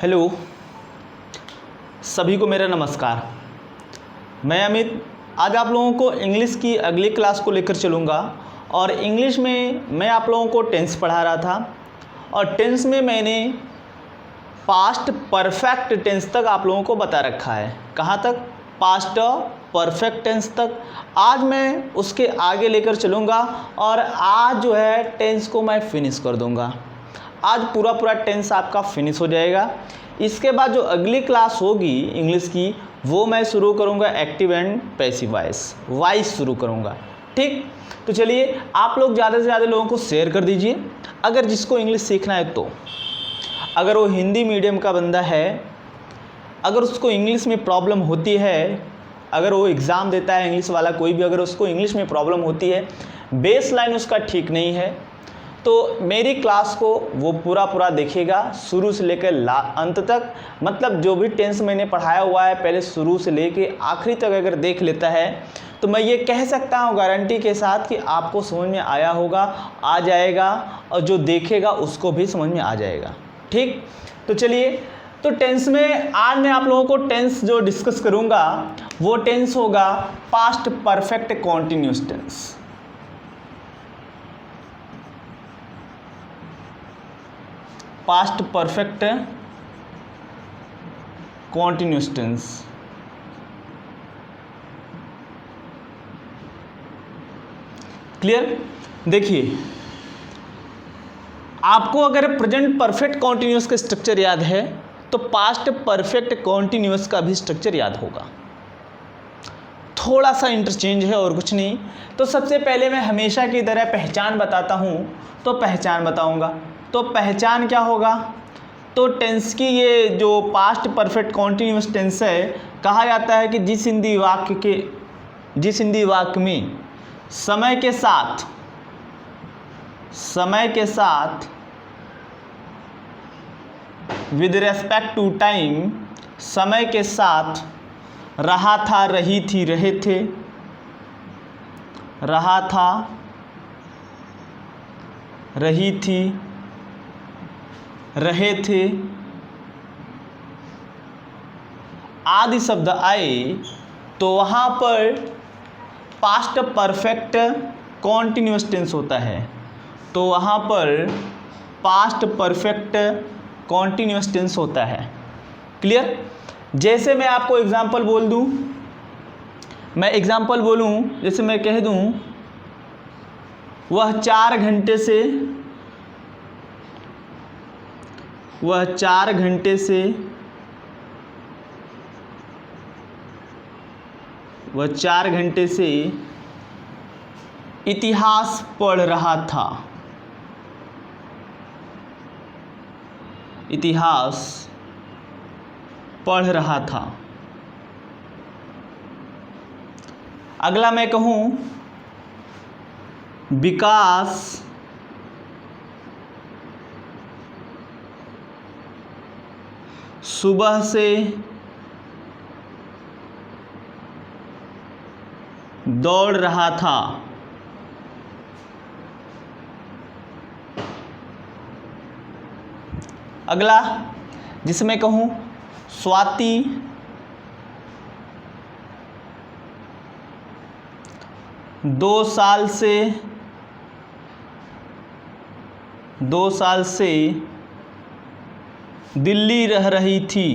Hello, सभी को मेरा नमस्कार। मैं अमित आज आप लोगों को इंग्लिश की अगली क्लास को लेकर चलूँगा। और इंग्लिश में मैं आप लोगों को टेंस पढ़ा रहा था और टेंस में मैंने पास्ट परफेक्ट टेंस तक आप लोगों को बता रखा है। कहाँ तक? पास्ट परफेक्ट टेंस तक। आज मैं उसके आगे लेकर चलूँगा और आज जो है टेंस को मैं फिनिश कर दूँगा। आज पूरा टेंस आपका फिनिश हो जाएगा। इसके बाद जो अगली क्लास होगी इंग्लिश की वो मैं शुरू करूँगा एक्टिव एंड पैसिव वॉइस शुरू करूँगा। ठीक, तो चलिए आप लोग ज़्यादा से ज़्यादा लोगों को शेयर कर दीजिए अगर जिसको इंग्लिश सीखना है तो। अगर वो हिंदी मीडियम का बंदा है, अगर उसको इंग्लिश में प्रॉब्लम होती है, अगर वो एग्ज़ाम देता है इंग्लिश वाला कोई भी, अगर उसको इंग्लिश में प्रॉब्लम होती है, बेस लाइन उसका ठीक नहीं है, तो मेरी क्लास को वो पूरा देखेगा शुरू से लेकर अंत तक। मतलब जो भी टेंस मैंने पढ़ाया हुआ है पहले शुरू से लेकर आखिरी तक अगर देख लेता है तो मैं ये कह सकता हूँ गारंटी के साथ कि आपको समझ में आया होगा, आ जाएगा, और जो देखेगा उसको भी समझ में आ जाएगा। ठीक, तो चलिए, तो टेंस में आज मैं आप लोगों को टेंस जो डिस्कस करूँगा वो टेंस होगा past perfect continuous tense. Past perfect continuous tense. Clear? देखिए, आपको अगर प्रेजेंट परफेक्ट कॉन्टिन्यूअस का स्ट्रक्चर याद है तो पास्ट परफेक्ट कॉन्टिन्यूअस का भी स्ट्रक्चर याद होगा। थोड़ा सा इंटरचेंज है और कुछ नहीं। तो सबसे पहले मैं हमेशा की तरह पहचान बताता हूँ, तो पहचान बताऊँगा। तो पहचान क्या होगा? तो टेंस की ये जो पास्ट परफेक्ट कॉन्टिन्यूअस टेंस है, कहा जाता है कि जिस हिंदी वाक्य में समय के साथ विद रेस्पेक्ट टू टाइम, समय के साथ रहा था, रही थी, रहे थे, रहा था, रही थी, रहे थे आदि शब्द आए तो वहाँ पर पास्ट परफेक्ट कॉन्टिन्यूअस टेंस होता है। तो वहाँ पर पास्ट परफेक्ट कॉन्टिन्यूअस टेंस होता है। क्लियर? जैसे मैं आपको एग्जांपल बोल दूँ, मैं एग्जांपल बोलूँ, जैसे मैं कह दूँ वह 4 घंटे से इतिहास पढ़ रहा था। इतिहास पढ़ रहा था। अगला मैं कहूँ विकास सुबह से दौड़ रहा था। अगला जिसे मैं कहूँ स्वाति दो साल से दिल्ली रह रही थी।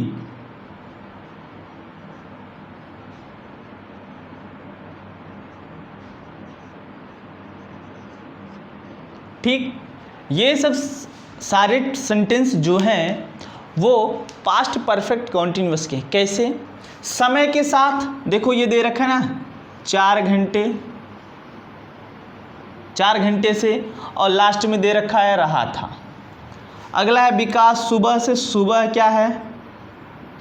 ठीक, ये सब सारे सेंटेंस जो हैं वो पास्ट परफेक्ट कॉन्टिन्यूअस के। कैसे? समय के साथ, देखो ये दे रखा है ना 4 घंटे से, और लास्ट में दे रखा है रहा था। अगला है विकास सुबह से, सुबह क्या है?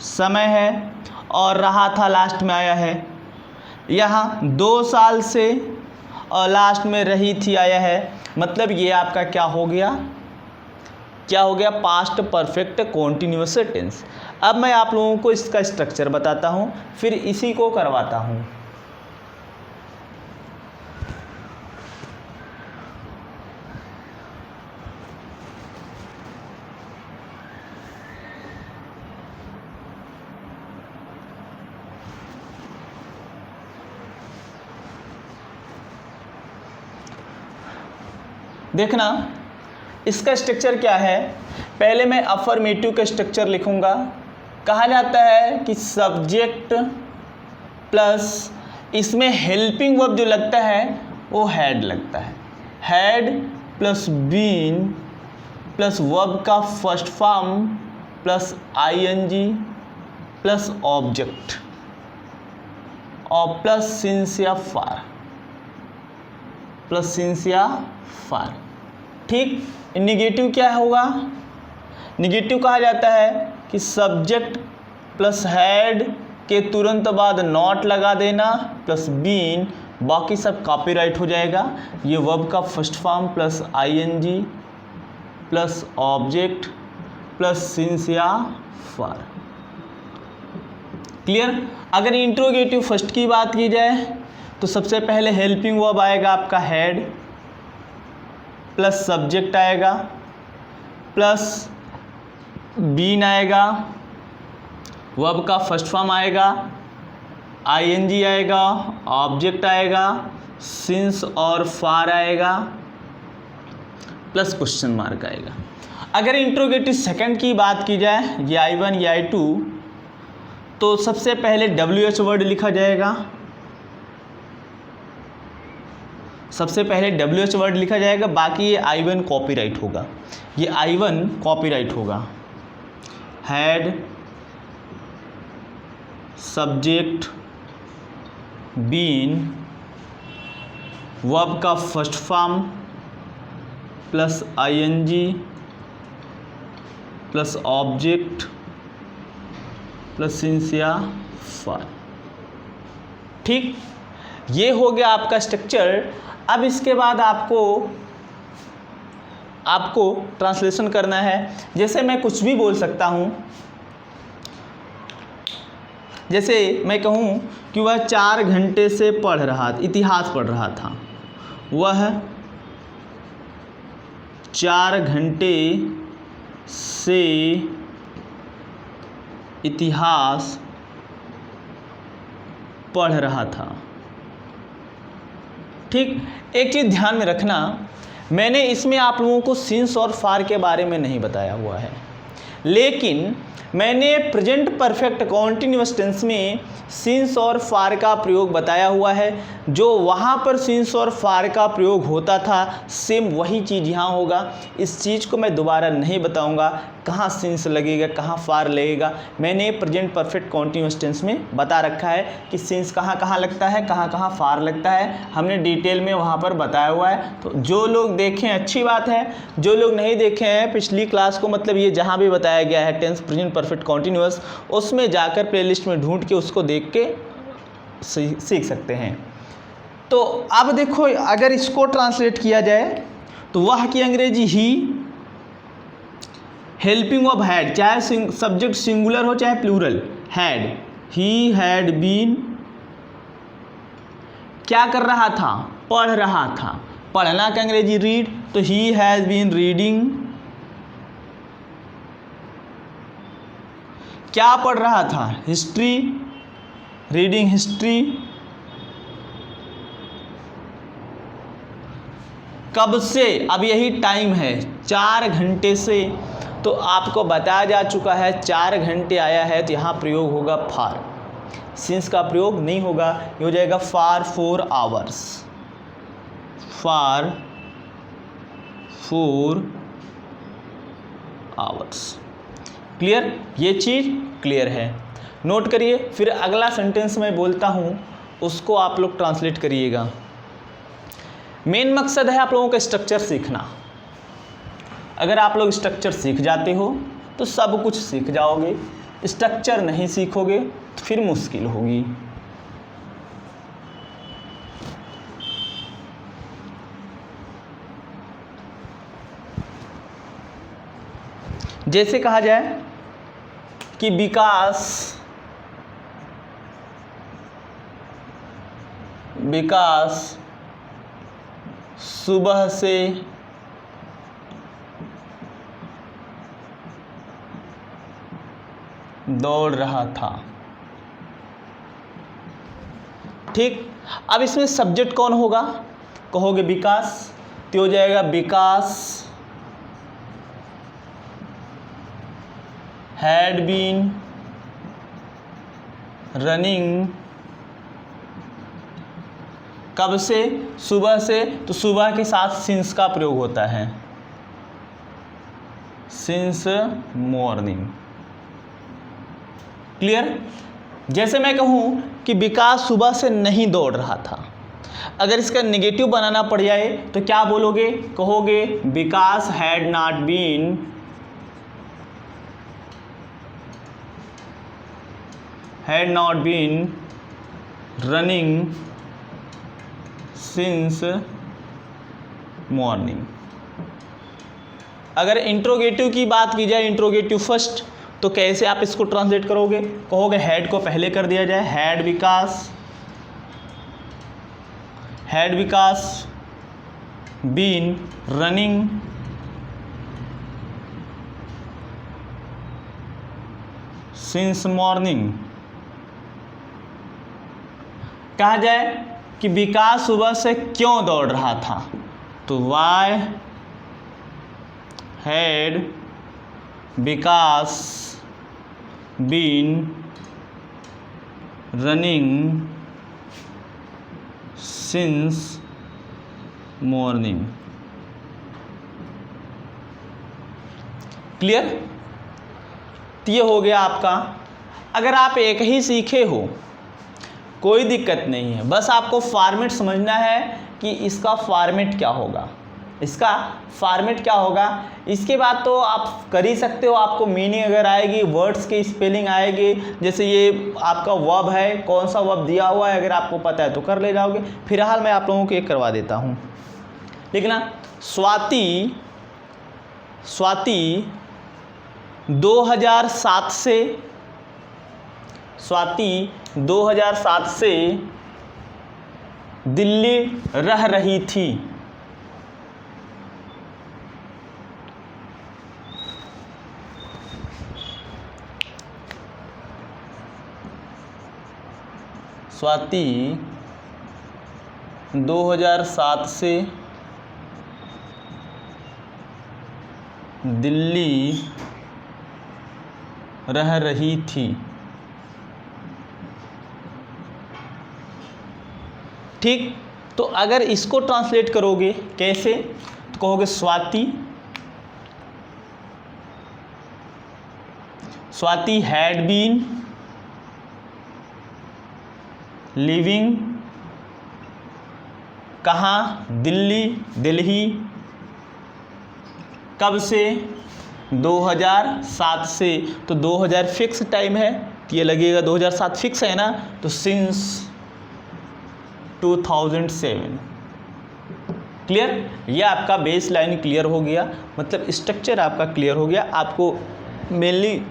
समय है, और रहा था लास्ट में आया है। यहाँ 2 साल से और लास्ट में रही थी आया है। मतलब ये आपका क्या हो गया? Past perfect continuous tense. अब मैं आप लोगों को इसका स्ट्रक्चर बताता हूँ, फिर इसी को करवाता हूँ। देखना इसका स्ट्रक्चर क्या है। पहले मैं अफर्मेटिव का स्ट्रक्चर लिखूंगा। कहा जाता है कि सब्जेक्ट प्लस इसमें हेल्पिंग वर्ब जो लगता है वो हैड लगता है। Had plus been plus verb का first form plus ING plus object और प्लस सिंस या फार, प्लस सिंस या फार। ठीक, निगेटिव क्या होगा? निगेटिव कहा जाता है कि सब्जेक्ट प्लस हैड के तुरंत बाद नॉट लगा देना प्लस बीन, बाकी सब कॉपीराइट हो जाएगा। ये वर्ब का first form plus ING plus object plus since या फार। क्लियर? अगर इंट्रोगेटिव फर्स्ट की बात की जाए तो सबसे पहले हेल्पिंग वर्ब आएगा आपका हैड प्लस सब्जेक्ट आएगा प्लस बीन आएगा, वर्ब का फर्स्ट फॉर्म आएगा, आईएनजी आएगा, ऑब्जेक्ट आएगा, सिंस और फार आएगा प्लस क्वेश्चन मार्क आएगा। अगर इंट्रोगेटिव सेकंड की बात की जाए ये I1 या I2 तो सबसे पहले WH वर्ड लिखा जाएगा। सबसे पहले WH वर्ड लिखा जाएगा, बाकी ये I1 कॉपीराइट होगा। ये I1 कॉपीराइट होगा। हैड सब्जेक्ट बीन वर्ब का first form plus ING plus object plus since या फार। ठीक, ये हो गया आपका स्ट्रक्चर। अब इसके बाद आपको ट्रांसलेशन करना है। जैसे मैं कुछ भी बोल सकता हूँ, जैसे मैं कहूँ कि वह 4 घंटे से इतिहास पढ़ रहा था। वह 4 घंटे से इतिहास पढ़ रहा था। ठीक, एक चीज़ ध्यान में रखना, मैंने इसमें आप लोगों को सिंस और फार के बारे में नहीं बताया हुआ है, लेकिन मैंने प्रेजेंट परफेक्ट कॉन्टिन्यूअस टेंस में सिंस और फार का प्रयोग बताया हुआ है। जो वहाँ पर सिंस और फार का प्रयोग होता था सेम वही चीज़ यहाँ होगा। इस चीज़ को मैं दोबारा नहीं बताऊँगा कहाँ सिंस लगेगा कहाँ फार लगेगा। मैंने प्रेजेंट परफेक्ट कॉन्टिन्यूअस टेंस में बता रखा है कि सिंस कहाँ कहाँ लगता है, कहाँ कहाँ फार लगता है, हमने डिटेल में वहाँ पर बताया हुआ है। तो जो लोग देखें अच्छी बात है, जो लोग नहीं देखे हैं पिछली क्लास को, मतलब ये जहाँ भी बताया गया है टेंस प्रेजेंट परफेक्ट कॉन्टिन्यूअस, उसमें जाकर प्लेलिस्ट में ढूंढ के उसको देख के सीख सकते हैं। तो अब देखो, अगर इसको ट्रांसलेट किया जाए तो वह की अंग्रेजी ही, हेल्पिंग वर्ब हैड, चाहे सब्जेक्ट सिंगुलर हो चाहे plural, had, he had been, क्या कर रहा था? पढ़ रहा था। पढ़ना का अंग्रेजी रीड, तो ही हैज़ बीन रीडिंग। क्या पढ़ रहा था? History, reading history. कब से? अब यही टाइम है, 4 घंटे से। तो आपको बताया जा चुका है 4 घंटे आया है तो यहाँ प्रयोग होगा फार, सिंस का प्रयोग नहीं होगा। ये हो जाएगा फार 4 आवर्स, फार 4 आवर्स। क्लियर? ये चीज़ क्लियर है, नोट करिए। फिर अगला सेंटेंस मैं बोलता हूँ उसको आप लोग ट्रांसलेट करिएगा। मेन मकसद है आप लोगों का स्ट्रक्चर सीखना। अगर आप लोग स्ट्रक्चर सीख जाते हो तो सब कुछ सीख जाओगे, स्ट्रक्चर नहीं सीखोगे तो फिर मुश्किल होगी। जैसे कहा जाए कि विकास सुबह से दौड़ रहा था। ठीक, अब इसमें सब्जेक्ट कौन होगा? कहोगे विकास, तो हो जाएगा विकास हैड बीन रनिंग, कब से, सुबह से, तो सुबह के साथ सिंस का प्रयोग होता है, सिंस मॉर्निंग। क्लियर। जैसे मैं कहूँ कि विकास सुबह से नहीं दौड़ रहा था, अगर इसका नेगेटिव बनाना पड़ जाए तो क्या बोलोगे, कहोगे Vikas had not been running since morning. अगर इंट्रोगेटिव की बात की जाए, इंट्रोगेटिव फर्स्ट, तो कैसे आप इसको ट्रांसलेट करोगे, कहोगे हैड को पहले कर दिया जाए, had Vikas been running since morning. कहा जाए कि विकास सुबह से क्यों दौड़ रहा था, तो why had Vikas been running since morning. Clear. तो ये हो गया आपका। अगर आप एक ही सीखे हो कोई दिक्कत नहीं है, बस आपको फॉर्मेट समझना है कि इसका फॉर्मेट क्या होगा, इसके बाद तो आप कर ही सकते हो। आपको मीनिंग अगर आएगी, वर्ड्स की स्पेलिंग आएगी, जैसे ये आपका वर्ब है, कौन सा वर्ब दिया हुआ है अगर आपको पता है तो कर ले जाओगे। फिलहाल मैं आप लोगों को एक करवा देता हूँ। लिखना स्वाति 2007 से दिल्ली रह रही थी। स्वाति 2007 से दिल्ली रह रही थी। ठीक। तो अगर इसको ट्रांसलेट करोगे कैसे, तो कहोगे स्वाति हैड बीन लिविंग, कहाँ, दिल्ली, कब से, 2007 से, तो 2000 फिक्स टाइम है, तो ये लगेगा 2007 फिक्स है ना, तो सिंस 2007। क्लियर। ये आपका बेस लाइन क्लियर हो गया, मतलब स्ट्रक्चर आपका क्लियर हो गया। आपको मेनली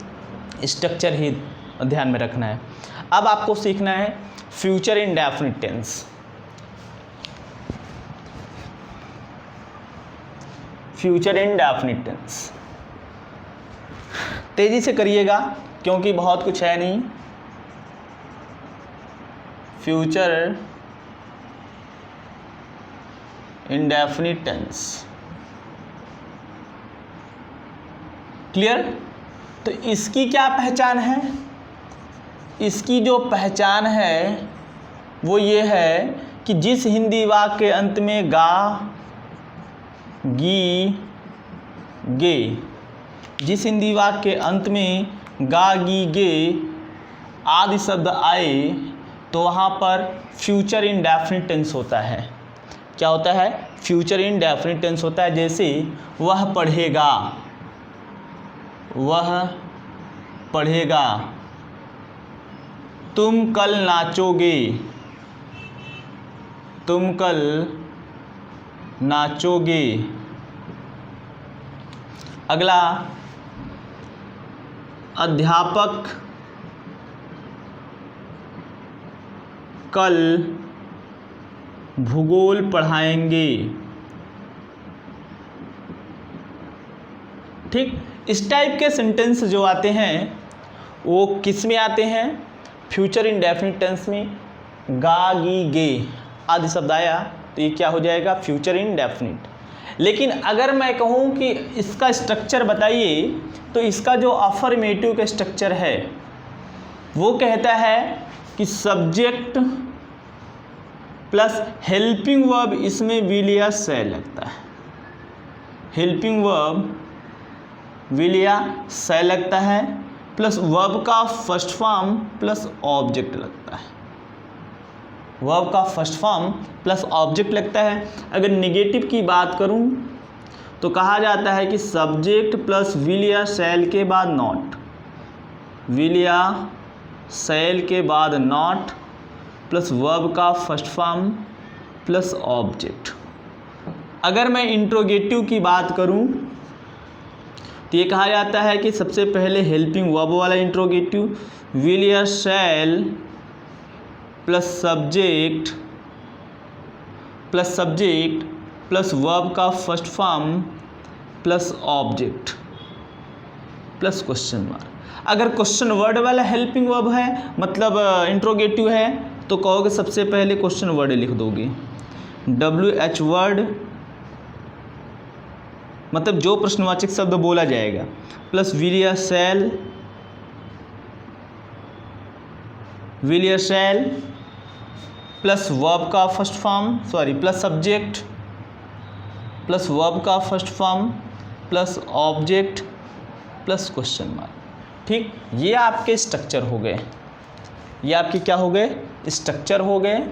स्ट्रक्चर ही ध्यान में रखना है। अब आपको सीखना है future indefinite tense. Future indefinite tense तेजी से करिएगा क्योंकि बहुत कुछ है नहीं। Future indefinite tense. क्लियर। तो इसकी क्या पहचान है, इसकी जो पहचान है वो ये है कि जिस हिंदी वाक्य के अंत में गा गी गे, जिस हिंदी वाक्य के अंत में गा गी गे आदि शब्द आए तो वहाँ पर फ्यूचर इंडेफिनिट टेंस होता है। क्या होता है, फ्यूचर इंडेफिनिट टेंस होता है। जैसे वह पढ़ेगा, तुम कल नाचोगे, अगला अध्यापक कल भूगोल पढ़ाएंगे। ठीक। इस टाइप के सेंटेंस जो आते हैं वो किस में आते हैं, फ्यूचर इंडेफिनिट टेंस में। गा गी गे आदि शब्द आया तो ये क्या हो जाएगा, फ्यूचर इंडेफिनिट। लेकिन अगर मैं कहूँ कि इसका स्ट्रक्चर बताइए, तो इसका जो अफर्मेटिव का स्ट्रक्चर है वो कहता है कि सब्जेक्ट प्लस हेल्पिंग वर्ब, इसमें विल या शैल लगता है। हेल्पिंग वर्ब विल या शैल लगता है, प्लस वर्ब का फर्स्ट फॉर्म प्लस ऑब्जेक्ट लगता है। वर्ब का फर्स्ट फॉर्म प्लस ऑब्जेक्ट लगता है। अगर निगेटिव की बात करूं तो कहा जाता है कि सब्जेक्ट प्लस विल या शैल के बाद नॉट, विल या शैल के बाद नॉट प्लस वर्ब का फर्स्ट फॉर्म प्लस ऑब्जेक्ट। अगर मैं इंट्रोगेटिव की बात करूं तो ये कहा जाता है कि सबसे पहले हेल्पिंग वर्ब वाला इंट्रोगेटिव विल या shall plus subject plus verb का first form plus object plus question mark. अगर क्वेश्चन वर्ड वाला हेल्पिंग वर्ब है, मतलब इंट्रोगेटिव है, तो कहोगे सबसे पहले क्वेश्चन वर्ड लिख दोगे, WH वर्ड, मतलब जो प्रश्नवाचक शब्द बोला जाएगा, प्लस विल या शैल प्लस वर्ब का first form plus subject plus verb का first form plus object plus question mark. ठीक, ये आपके स्ट्रक्चर हो गए, ये आपके क्या हो गए, स्ट्रक्चर हो गए।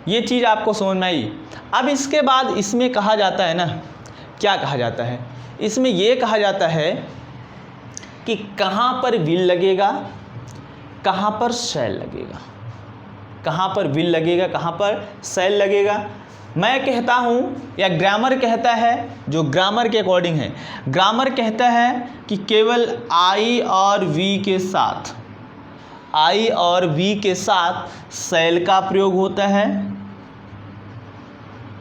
ये चीज़ आपको समझ में आई। अब इसके बाद इसमें कहा जाता है ना, क्या कहा जाता है, इसमें ये कहा जाता है कि कहाँ पर विल लगेगा, कहाँ पर शैल लगेगा, कहाँ पर विल लगेगा, कहाँ पर शैल लगेगा। मैं कहता हूँ या ग्रामर कहता है, जो ग्रामर के अकॉर्डिंग है, ग्रामर कहता है कि केवल आई और वी के साथ, आई और वी के साथ शैल का प्रयोग होता है,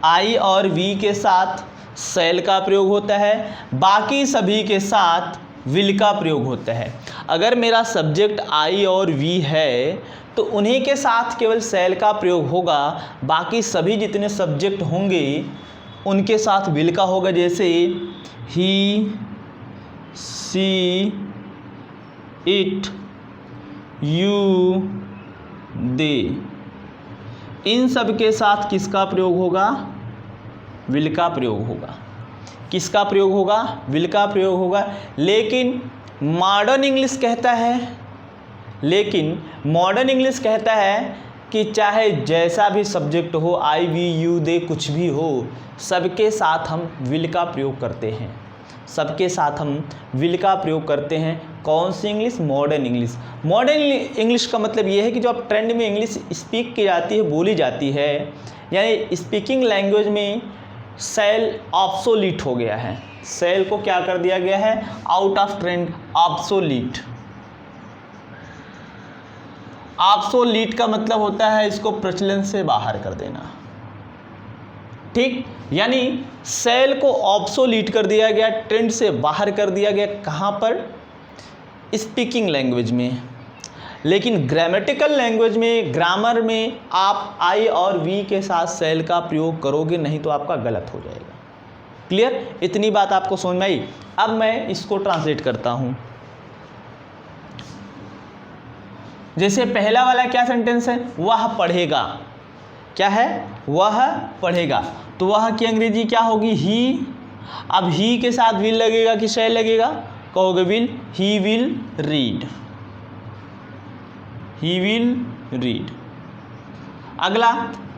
आई और वी के साथ शैल का प्रयोग होता है, बाकी सभी के साथ विल का प्रयोग होता है। अगर मेरा सब्जेक्ट आई और वी है तो उन्हीं के साथ केवल शैल का प्रयोग होगा, बाकी सभी जितने सब्जेक्ट होंगे उनके साथ विल का होगा। जैसे ही, सी, इट, यू, दे, इन सब के साथ किसका प्रयोग होगा, विल का प्रयोग होगा। किसका प्रयोग होगा, विल का प्रयोग होगा। लेकिन मॉडर्न इंग्लिश कहता है कि चाहे जैसा भी सब्जेक्ट हो, आई, वी, यू, दे, कुछ भी हो, सबके साथ हम विल का प्रयोग करते हैं, सबके साथ हम विल का प्रयोग करते हैं। कौन सी English, modern English. Modern English का मतलब ये है कि जो अब ट्रेंड में इंग्लिश स्पीक की जाती है, बोली जाती है, यानी स्पीकिंग लैंग्वेज में शैल ऑब्सोलीट हो गया है। शैल को क्या कर दिया गया है, out of trend, obsolete. Obsolete का मतलब होता है इसको प्रचलन से बाहर कर देना। ठीक, यानी शैल को ऑब्सोलीट कर दिया गया, ट्रेंड से बाहर कर दिया गया। कहाँ पर, स्पीकिंग लैंग्वेज में। लेकिन ग्रामेटिकल लैंग्वेज में, ग्रामर में आप आई और वी के साथ शैल का प्रयोग करोगे, नहीं तो आपका गलत हो जाएगा। क्लियर, इतनी बात आपको समझ में आई। अब मैं इसको ट्रांसलेट करता हूँ। जैसे पहला वाला क्या सेंटेंस है, वह पढ़ेगा। क्या है, वह पढ़ेगा, तो वह की अंग्रेजी क्या होगी, ही। अब ही के साथ विल लगेगा कि शैल लगेगा, कहोगे will, he will read, he will read. अगला,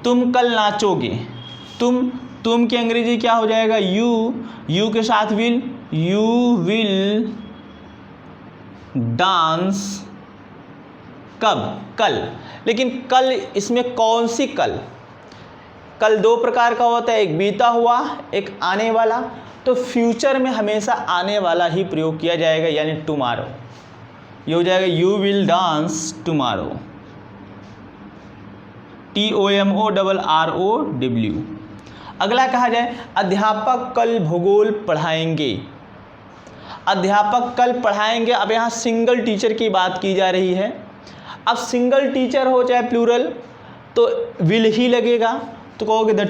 तुम कल नाचोगे। तुम की अंग्रेजी क्या हो जाएगा, यू के साथ विल, यू विल डांस। कब, कल। लेकिन कल, इसमें कौन सी कल, कल दो प्रकार का होता है, एक बीता हुआ, एक आने वाला। तो फ्यूचर में हमेशा आने वाला ही प्रयोग किया जाएगा, यानी टुमारो। ये हो जाएगा you will dance tomorrow, TOMORROW। अगला कहा जाए, अध्यापक कल भूगोल पढ़ाएंगे। अध्यापक कल पढ़ाएंगे। अब यहाँ सिंगल टीचर की बात की जा रही है। अब सिंगल टीचर हो चाहे प्लूरल तो विल ही लगेगा, तो कहोगे the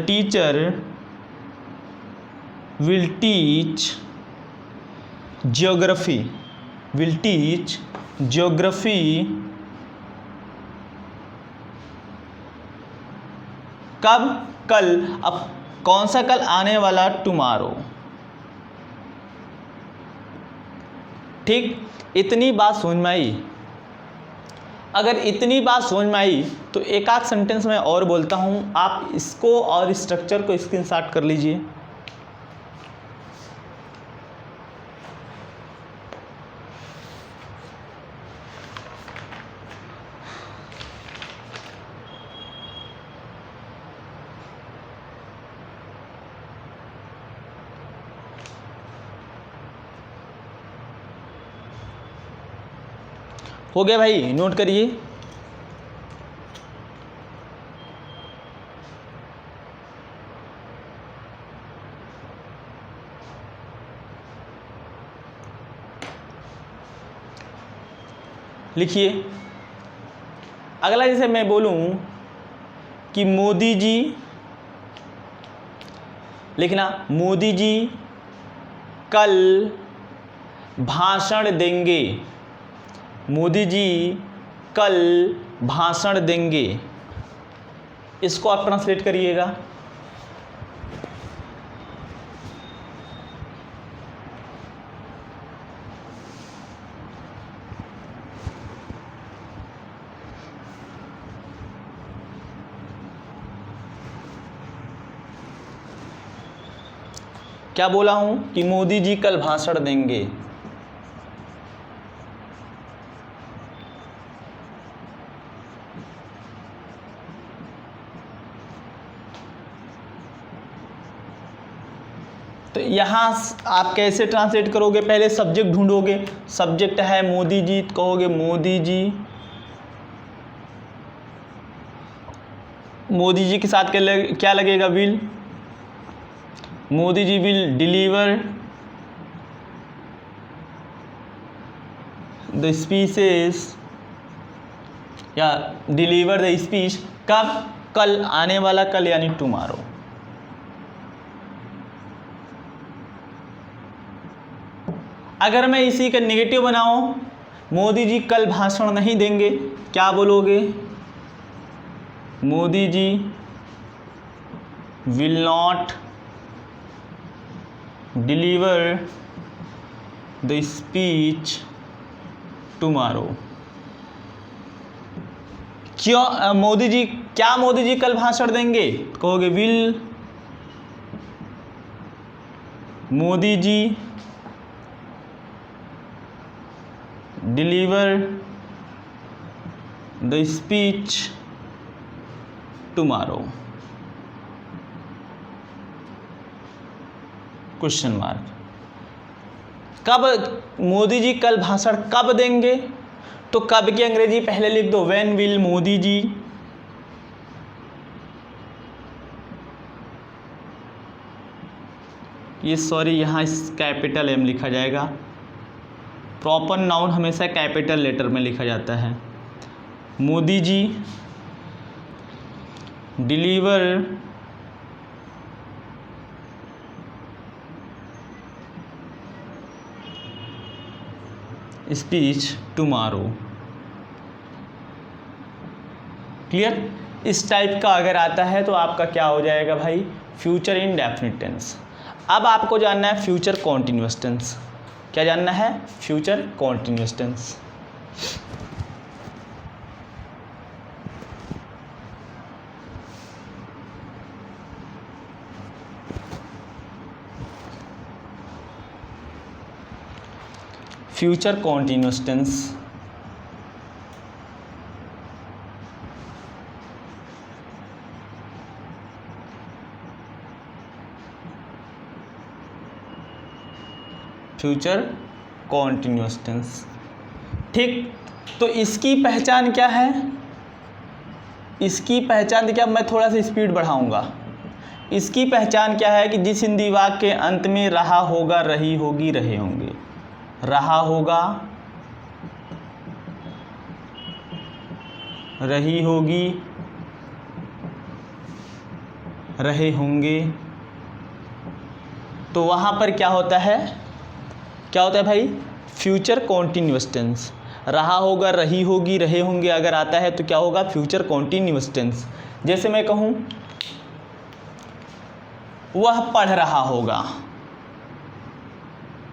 teacher will teach geography, कब? कल। अब कौन सा कल? आने वाला टुमारो। ठीक, इतनी बात समझ में आई? अगर इतनी बात समझ में आई तो एक आध सेंटेंस में और बोलता हूँ, आप इसको और स्ट्रक्चर को स्क्रीनशॉट कर लीजिए। हो गया भाई, नोट करिए। लिखिए। अगला जैसे मैं बोलूं कि मोदी जी, लिखना मोदी जी कल भाषण देंगे। मोदी जी कल भाषण देंगे, इसको आप ट्रांसलेट करिएगा। क्या बोला हूं कि मोदी जी कल भाषण देंगे। तो यहाँ आप कैसे ट्रांसलेट करोगे? पहले सब्जेक्ट ढूंढोगे, सब्जेक्ट है मोदी जी, तो कहोगे मोदी जी, मोदी जी के साथ क्या लगेगा? Will. Modi ji will deliver the speeches या डिलीवर द स्पीच। कब? कल, आने वाला कल यानी टुमारो। अगर मैं इसी का नेगेटिव बनाऊं, मोदी जी कल भाषण नहीं देंगे, क्या बोलोगे? Modi ji will not deliver the speech tomorrow. क्यों मोदी जी, क्या मोदी जी कल भाषण देंगे? कहोगे will Modi ji deliver the speech tomorrow? Question mark. कब मोदी जी कल भाषण कब देंगे? तो कब की अंग्रेजी पहले लिख दो, व्हेन विल मोदी जी ये सॉरी यहाँ कैपिटल एम लिखा जाएगा। प्रॉपर नाउन हमेशा कैपिटल लेटर में लिखा जाता है। Modi ji deliver speech tomorrow. Clear? इस टाइप का अगर आता है तो आपका क्या हो जाएगा भाई? Future indefinite tense. अब आपको जानना है फ्यूचर कॉन्टिन्यूअस टेंस। क्या जानना है? Future continuous tense. Future continuous tense future continuous tense. ठीक, तो इसकी पहचान क्या है? इसकी पहचान देखिए, अब मैं थोड़ा सा स्पीड बढ़ाऊंगा। इसकी पहचान क्या है कि जिस हिंदी वाक्य के अंत में रहा होगा, रही होगी, रहे होंगे, रहा होगा, रही होगी, रहे होंगे, तो वहाँ पर क्या होता है, क्या होता है भाई, फ्यूचर कॉन्टिन्यूअस टेंस। रहा होगा, रही होगी, रहे होंगे अगर आता है तो क्या होगा, फ्यूचर कॉन्टिन्यूअस टेंस। जैसे मैं कहूँ वह पढ़ रहा होगा,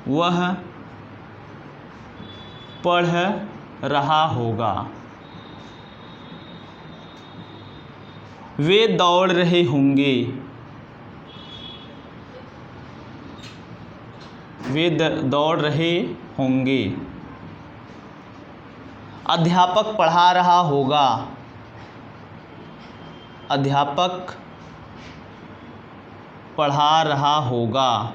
वह पढ़ रहा होगा, वे दौड़ रहे होंगे, वे दौड़ रहे होंगे, अध्यापक पढ़ा रहा होगा, अध्यापक पढ़ा रहा होगा।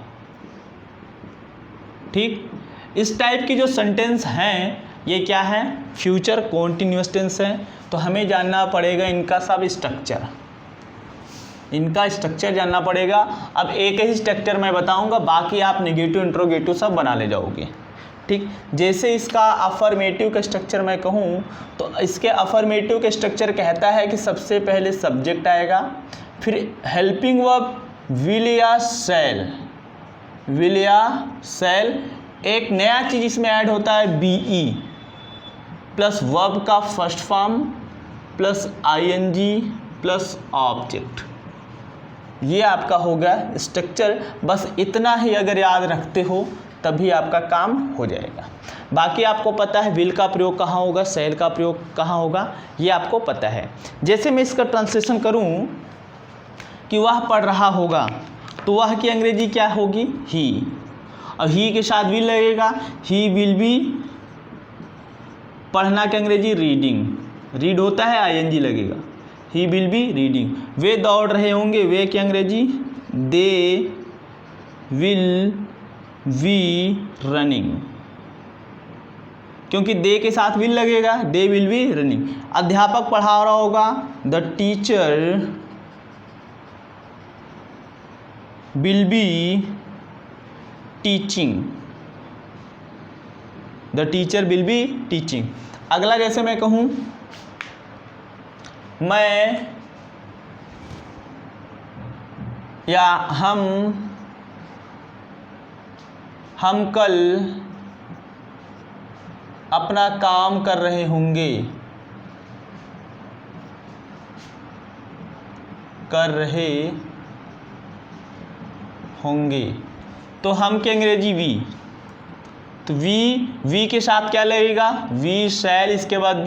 ठीक, इस टाइप की जो सेंटेंस हैं ये क्या है, फ्यूचर कॉन्टिन्यूअस टेंस हैं। तो हमें जानना पड़ेगा इनका सब स्ट्रक्चर, इनका स्ट्रक्चर जानना पड़ेगा। अब एक ही स्ट्रक्चर मैं बताऊंगा, बाकी आप नेगेटिव इंट्रोगेटिव सब बना ले जाओगे। ठीक, जैसे इसका अफर्मेटिव का स्ट्रक्चर मैं कहूँ तो इसके अफर्मेटिव के स्ट्रक्चर कहता है कि सबसे पहले सब्जेक्ट आएगा, फिर हेल्पिंग वर्ब विल या शैल, विल या शैल, एक नया चीज़ इसमें ऐड होता है बीई प्लस वर्ब का first form plus ING plus object. ये आपका होगा स्ट्रक्चर। बस इतना ही अगर याद रखते हो तभी आपका काम हो जाएगा। बाकी आपको पता है विल का प्रयोग कहाँ होगा, शैल का प्रयोग कहाँ होगा, ये आपको पता है। जैसे मैं इसका ट्रांसलेशन करूँ कि वह पढ़ रहा होगा तो वह की अंग्रेजी क्या होगी, ही। और ही के साथ विल लगेगा, ही विल बी, पढ़ना की अंग्रेजी रीडिंग, रीड होता है आईएनजी लगेगा, ही विल बी रीडिंग। वे दौड़ रहे होंगे, वे की अंग्रेजी दे विल बी रनिंग, क्योंकि दे के साथ विल लगेगा, दे विल बी रनिंग। अध्यापक पढ़ा रहा होगा, the teacher will be teaching, the teacher will be teaching. अगला जैसे मैं कहूँ मैं या हम कल अपना काम कर रहे होंगे, कर रहे होंगे, तो हम के अंग्रेजी वी, तो वी के साथ क्या लगेगा, वी शैल, इसके बाद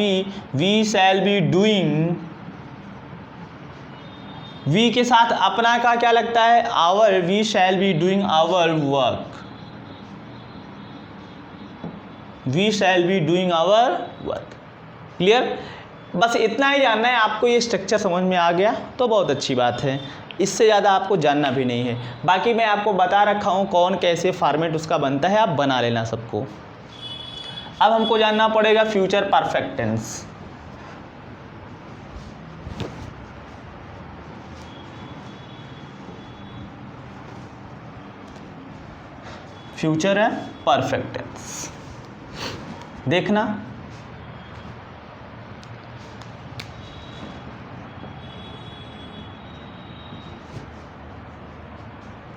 we shall be doing. We के साथ अपना का क्या लगता है, our, we shall be doing our work, we shall be doing our work. Clear, बस इतना ही जानना है आपको। ये स्ट्रक्चर समझ में आ गया तो बहुत अच्छी बात है, इससे ज़्यादा आपको जानना भी नहीं है। बाकी मैं आपको बता रखा हूँ कौन कैसे फॉर्मेट उसका बनता है, आप बना लेना सबको। अब हमको जानना पड़ेगा फ्यूचर परफेक्ट टेंस। फ्यूचर है परफेक्ट टेंस, देखना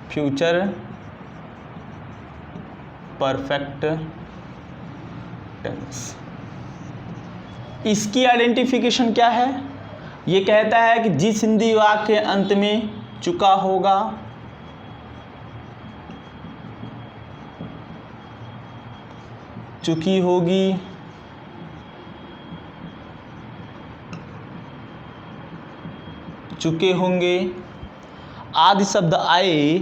फ्यूचर परफेक्ट टेंस। इसकी आइडेंटिफिकेशन क्या है, ये कहता है कि जिस हिंदी वाक्य के अंत में चुका होगा, चुकी होगी, चुके होंगे आदि शब्द आए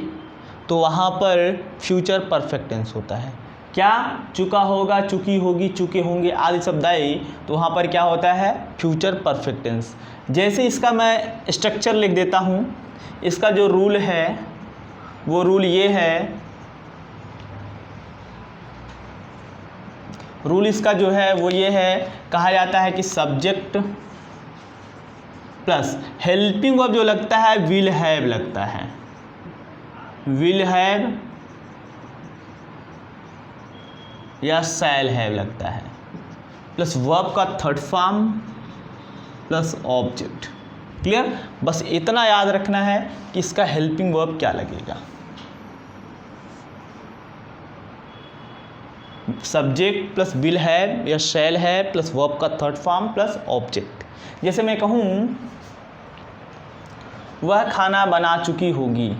तो वहाँ पर फ्यूचर परफेक्ट टेंस होता है। क्या, चुका होगा, चुकी होगी, चुके होंगे आदि शब्द आए तो वहाँ पर क्या होता है, फ्यूचर परफेक्ट टेंस। जैसे इसका मैं स्ट्रक्चर लिख देता हूँ, इसका जो रूल है वो रूल ये है, रूल इसका जो है वो ये है, कहा जाता है कि सब्जेक्ट प्लस हेल्पिंग वर्ब जो लगता है विल हैव लगता है, विल हैव या शैल हैव लगता है, प्लस वर्ब का third form plus object. Clear? बस इतना याद रखना है कि इसका हेल्पिंग वर्ब क्या लगेगा। सब्जेक्ट प्लस विल हैव या शैल हैव प्लस वर्ब का थर्ड फॉर्म प्लस ऑब्जेक्ट। जैसे मैं कहूँ वह खाना बना चुकी होगी,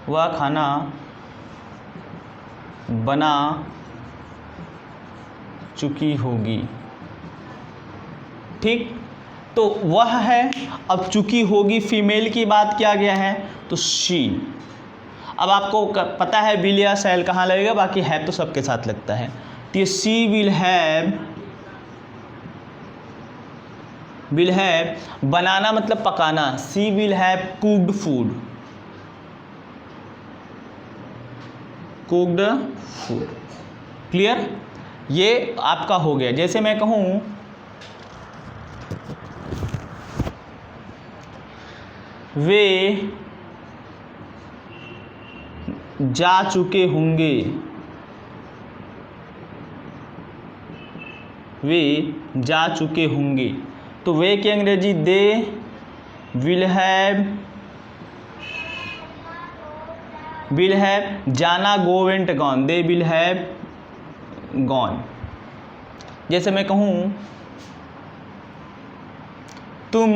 वह खाना बना चुकी होगी। ठीक, तो वह है, अब चुकी होगी फीमेल की बात किया गया है तो शी। अब आपको पता है विल या शैल कहाँ लगेगा, बाकी हैव तो सबके साथ लगता है। तो ये शी विल हैव बनाना मतलब पकाना, she will have cooked food, cooked food. Clear? ये आपका हो गया। जैसे मैं कहूँ वे जा चुके होंगे, वे जा चुके होंगे, तो वे की अंग्रेजी दे विल हैव जाना go went gone, they will have gone. जैसे मैं कहूँ तुम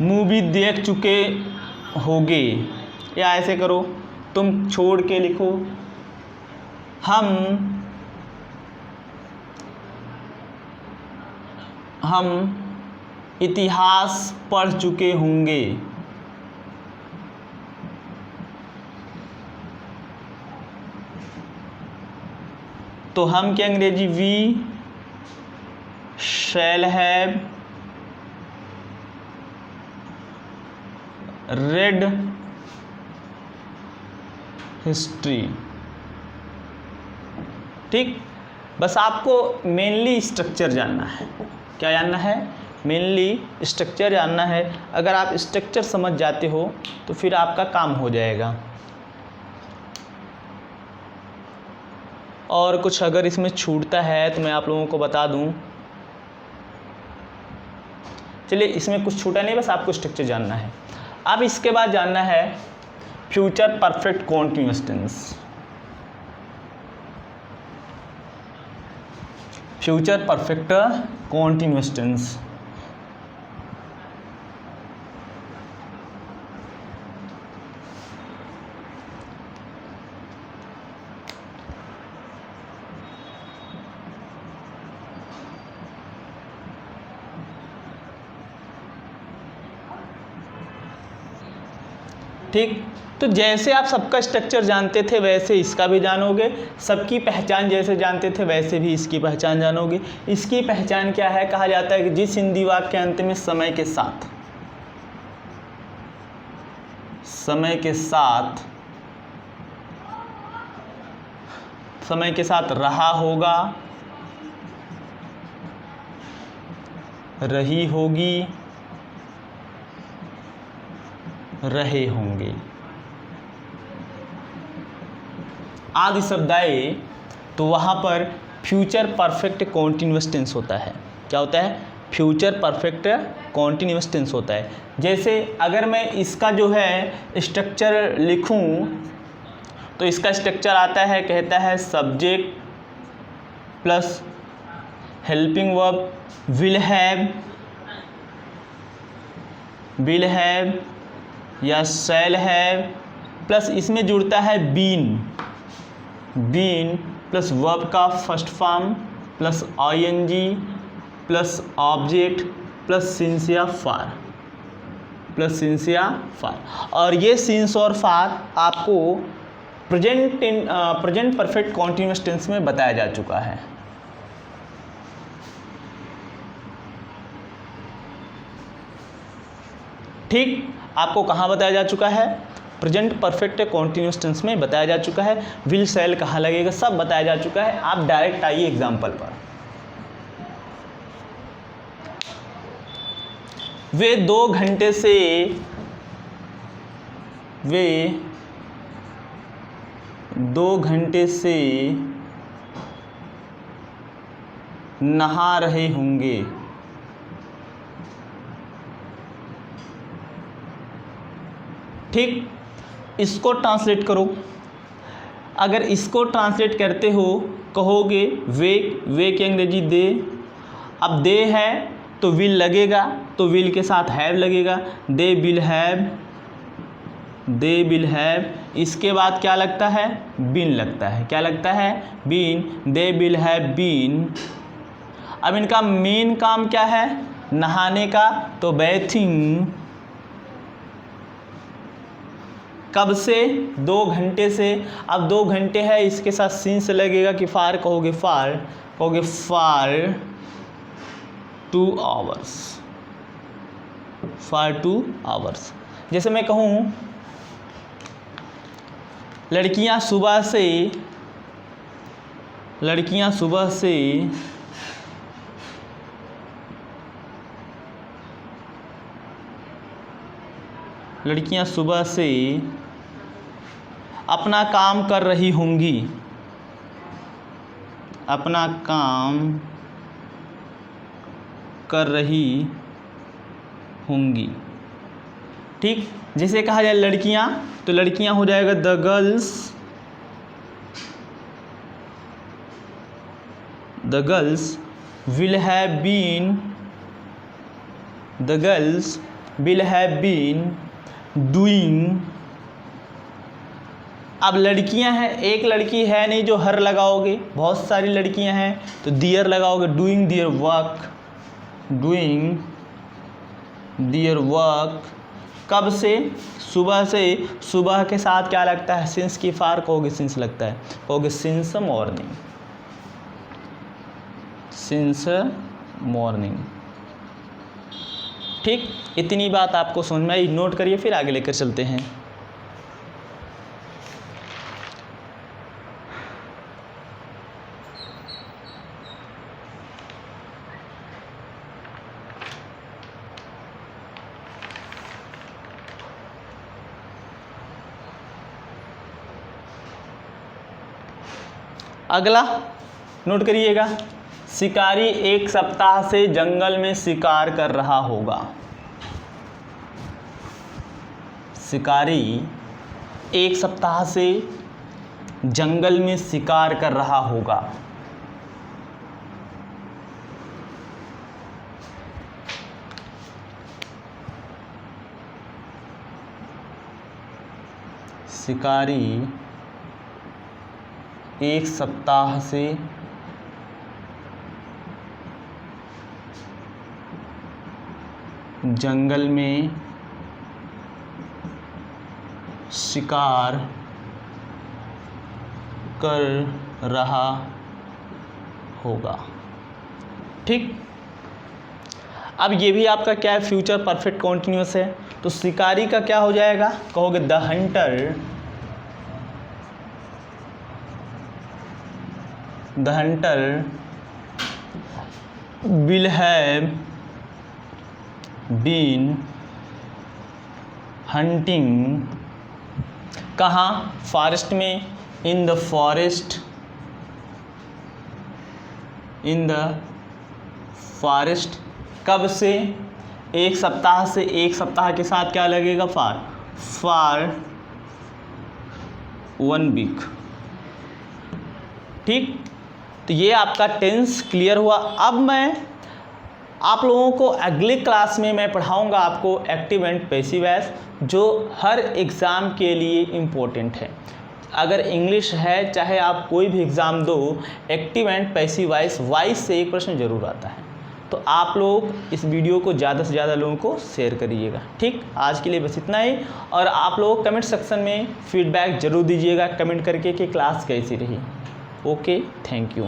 मूवी देख चुके होगे, या ऐसे करो तुम छोड़ के लिखो हम इतिहास पढ़ चुके होंगे। तो हम की अंग्रेजी we shall have read history. ठीक, बस आपको मेनली स्ट्रक्चर जानना है। क्या जानना है? मेनली स्ट्रक्चर जानना है। अगर आप स्ट्रक्चर समझ जाते हो तो फिर आपका काम हो जाएगा। और कुछ अगर इसमें छूटता है तो मैं आप लोगों को बता दूं। चलिए, इसमें कुछ छूटा नहीं, बस आपको स्ट्रक्चर जानना है। अब इसके बाद जानना है future perfect continuous tense. Future perfect continuous tense. ठीक, तो जैसे आप सबका स्ट्रक्चर जानते थे वैसे इसका भी जानोगे, सबकी पहचान जैसे जानते थे वैसे भी इसकी पहचान जानोगे। इसकी पहचान क्या है? कहा जाता है कि जिस हिंदी वाक्य के अंत में समय के साथ रहा होगा, रही होगी, रहे होंगे आदि शब्द आए तो वहाँ पर फ्यूचर परफेक्ट कॉन्टिन्यूअस टेंस होता है। क्या होता है? फ्यूचर परफेक्ट कॉन्टिन्यूअस टेंस होता है। जैसे अगर मैं इसका जो है स्ट्रक्चर लिखूं तो इसका स्ट्रक्चर आता है, कहता है subject plus helping verb will have या शैल हैव, प्लस इसमें जुड़ता है बीन प्लस वर्ब का first form plus ING plus object plus since या फार। और ये सिंस और फार आपको प्रेजेंट परफेक्ट कॉन्टिन्यूअस टेंस में बताया जा चुका है। ठीक, आपको कहाँ बताया जा चुका है? प्रेजेंट परफेक्ट कॉन्टिन्यूस टेंस में बताया जा चुका है, विल शैल कहाँ लगेगा सब बताया जा चुका है। आप डायरेक्ट आइए एग्जाम्पल पर। वे 2 घंटे से नहा रहे होंगे। ठीक, इसको ट्रांसलेट करो। अगर इसको ट्रांसलेट करते हो कहोगे वे की अंग्रेजी दे। अब दे है तो विल लगेगा, तो विल के साथ हैव लगेगा, दे विल हैव। इसके बाद क्या लगता है, बीन लगता है। क्या लगता है, been, they will have been. अब इनका मेन काम क्या है, नहाने का, तो बैथिंग। कब से, 2 घंटे से। अब 2 घंटे है, इसके साथ सिंस लगेगा कि फार, कहोगे फार 2 आवर्स, फॉर 2 आवर्स। जैसे मैं कहूँ लड़कियां सुबह से अपना काम कर रही होंगी। अपना काम कर रही होंगी। ठीक, जैसे कहा जाए लड़कियां, तो लड़कियां हो जाएगा the girls will have been doing. अब लड़कियां हैं, एक लड़की है नहीं जो हर लगाओगे, बहुत सारी लड़कियां हैं तो दियर लगाओगे, डूइंग दियर वर्क। कब से, सुबह से। सुबह के साथ क्या लगता है, सिंस की फार, कहोगे सिंस लगता है, कहोगे सिंस मॉर्निंग। ठीक, इतनी बात आपको समझ में आई, नोट करिए, फिर आगे लेकर चलते हैं। अगला नोट करिएगा, शिकारी 1 सप्ताह से जंगल में शिकार कर रहा होगा। शिकारी 1 सप्ताह से जंगल में शिकार कर रहा होगा। शिकारी 1 सप्ताह से जंगल में शिकार कर रहा होगा। ठीक, अब ये भी आपका क्या है, फ्यूचर परफेक्ट कॉन्टिन्यूअस है, तो शिकारी का क्या हो जाएगा, कहोगे the Hunter will have been hunting। कहाँ, फॉरेस्ट में, in the forest। कब से, 1 सप्ताह से। 1 सप्ताह के साथ क्या लगेगा, फॉर 1 वीक। ठीक, तो ये आपका टेंस क्लियर हुआ। अब मैं आप लोगों को अगले क्लास में मैं पढ़ाऊंगा आपको एक्टिव एंड पैसिव वॉइस, जो हर एग्ज़ाम के लिए इम्पोर्टेंट है। अगर इंग्लिश है, चाहे आप कोई भी एग्ज़ाम दो, एक्टिव एंड पैसिव वॉइस से एक प्रश्न जरूर आता है। तो आप लोग इस वीडियो को ज़्यादा से ज़्यादा लोगों को शेयर करिएगा। ठीक, आज के लिए बस इतना ही। और आप लोग कमेंट सेक्शन में फीडबैक ज़रूर दीजिएगा कमेंट करके कि क्लास कैसी रही। Okay, thank you.